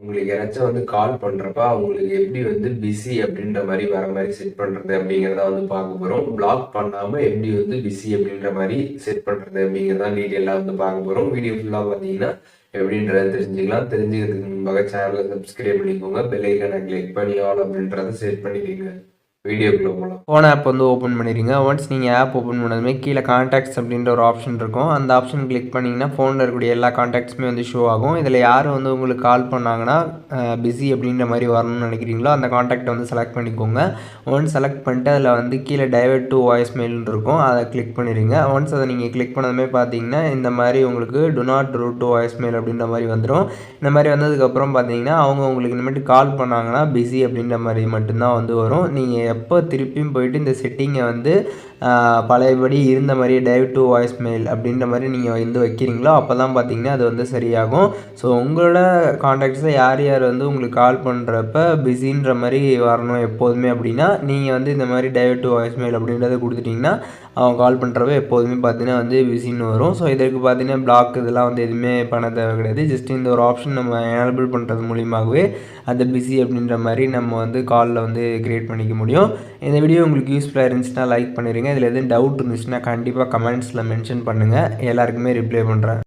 உங்களுக்கு யாராச்சும் கால் பண்றப்ப, அவங்களுக்கு எப்படி பிஸி அப்படின்ற மாரி வர மாரி செட் பண்றது அப்படிங்கிறத பார்க்க போறோம். பிளாக் பண்ணாம எப்படி பிஸி அப்படின்ற மாரி செட் பண்றது அப்படிங்கிறத டீட்டெயிலா பார்க்க போறோம். வீடியோ ஃபுல்லா பார்த்தீங்கன்னா எப்படின்றத தெரிஞ்சுக்கலாம். தெரிஞ்சுக்கிறதுக்கு முன்பாக சேனலை சப்ஸ்கிரைப் பண்ணிக்கோங்க. பெல் ஐகானை கிளிக் பண்ணி ஆல் அப்படின்றத செட் பண்ணிக்கோங்க. வீடியோக்குள்ள போகலாம். ஃபோன் ஆப் ஓப்பன் பண்ணிடுங்க. ஒன்ஸ் நீங்கள் ஆப் ஓப்பன் பண்ணதுமே கீழே கான்டாக்ட்ஸ் அப்படின்ற ஒரு ஆப்ஷன் இருக்கும். அந்த ஆப்ஷன் கிளிக் பண்ணிங்கன்னா ஃபோனில் இருக்கக்கூடிய எல்லா கான்டாக்ட்ஸுமே ஷோ ஆகும். இதில் யார் உங்களுக்கு கால் பண்ணாங்கன்னா பிஸி அப்படின்ற மாதிரி வரணும்னு நினைக்கிறீங்களோ அந்த கான்டாக்டை செலக்ட் பண்ணிக்கோங்க. ஒன்ஸ் செலக்ட் பண்ணிட்டு அதில் கீழே டைவர்ட் டு வாய்ஸ் மெயில்னு இருக்கும். அதை கிளிக் பண்ணிடுங்க. ஒன்ஸ் அதை நீங்கள் கிளிக் பண்ணதுமே பார்த்தீங்கன்னா இந்த மாதிரி உங்களுக்கு do not route to voice mail அப்படின்ற மாதிரி வந்துடும். இந்த மாதிரி வந்ததுக்கப்புறம் பார்த்தீங்கன்னா அவங்க உங்களுக்கு இனிமேட்டு கால் பண்ணாங்கன்னா பிஸி அப்படின்ற மாதிரி மட்டும்தான் வரும். நீங்கள் எப்போ திருப்பியும் போயிட்டு இந்த செட்டிங்கை பழையபடி இருந்த மாதிரியே டைவர்ட் டு வாய்ஸ் மெயில் அப்படின்ற மாதிரி நீங்கள் வைக்கிறீங்களோ அப்போ தான் பார்த்தீங்கன்னா அது சரியாகும். ஸோ உங்களோட கான்டாக்ட்ஸில் யார் யார் உங்களுக்கு கால் பண்ணுறப்ப பிஸின்ற மாதிரி வரணும் எப்போதுமே அப்படின்னா நீங்கள் இந்த மாதிரி டைவர்ட் டு வாய்ஸ் மெயில் அப்படின்றத கொடுத்துட்டிங்கன்னா அவங்க கால் பண்ணுறப்ப எப்போதுமே பார்த்தீங்கன்னா பிஸின்னு வரும். ஸோ இதற்கு பார்த்தீங்கன்னா பிளாக் இதெல்லாம் எதுவுமே பண்ண தேவை கிடையாது. ஜஸ்ட் இந்த ஒரு ஆப்ஷன் நம்ம எனேபிள் பண்ணுறது மூலியமாகவே அந்த பிஸி அப்படின்ற மாதிரி நம்ம காலில் க்ரியேட் பண்ணிக்க முடியும். இந்த வீடியோ உங்களுக்கு யூஸ்ஃபுல்லாக இருந்துச்சுன்னா லைக் பண்ணிடுங்க. இதில் எதுவும் டவுட் இருந்துச்சுன்னா கண்டிப்பாக கமெண்ட்ஸில் மென்ஷன் பண்ணுங்கள். எல்லாருக்குமே ரிப்ளை பண்ணுறேன்.